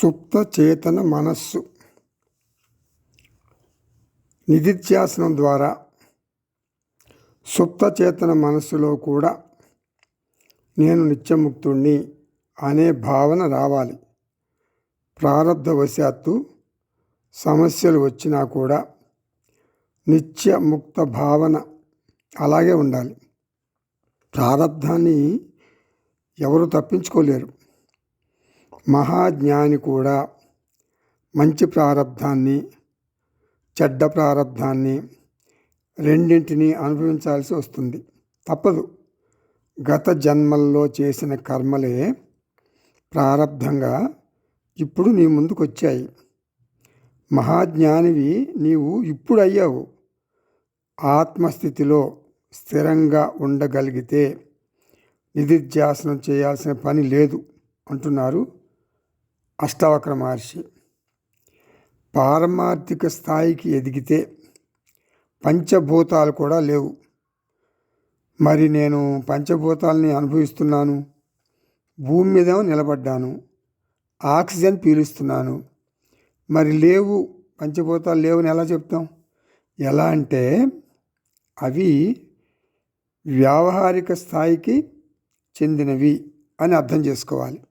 సుప్త చేతన మనస్సు నిధిధ్యాసనం ద్వారా సుప్త చేతన మనస్సులో కూడా నేను నిత్యముక్తుణ్ణి అనే భావన రావాలి. ప్రారబ్ధవశాత్తు సమస్యలు వచ్చినా కూడా నిత్యముక్త భావన అలాగే ఉండాలి. ప్రారబ్ధాన్ని ఎవరు తప్పించుకోలేరు. మహాజ్ఞాని కూడా మంచి ప్రారబ్ధాన్ని చెడ్డ ప్రారబ్ధాన్ని రెండింటినీ అనుభవించాల్సి వస్తుంది. తప్పదు. గత జన్మల్లో చేసిన కర్మలే ప్రారబ్ధంగా ఇప్పుడు నీ ముందుకు వచ్చాయి. మహాజ్ఞానివి నీవు ఇప్పుడు అయ్యావు. ఆత్మస్థితిలో స్థిరంగా ఉండగలిగితే నిధిధ్యాసనం చేయాల్సిన పని లేదు అంటున్నారు అష్టావక్ర మహర్షి. పారమార్థిక స్థాయికి ఎదిగితే పంచభూతాలు కూడా లేవు. మరి నేను పంచభూతాలని అనుభవిస్తున్నాను. భూమి మీద నిలబడ్డాను, ఆక్సిజన్ పీలుస్తున్నాను. మరి లేవు, పంచభూతాలు లేవని ఎలా చెప్తాం? ఎలా అంటే అవి వ్యావహారిక స్థాయికి చెందినవి అని అర్థం చేసుకోవాలి.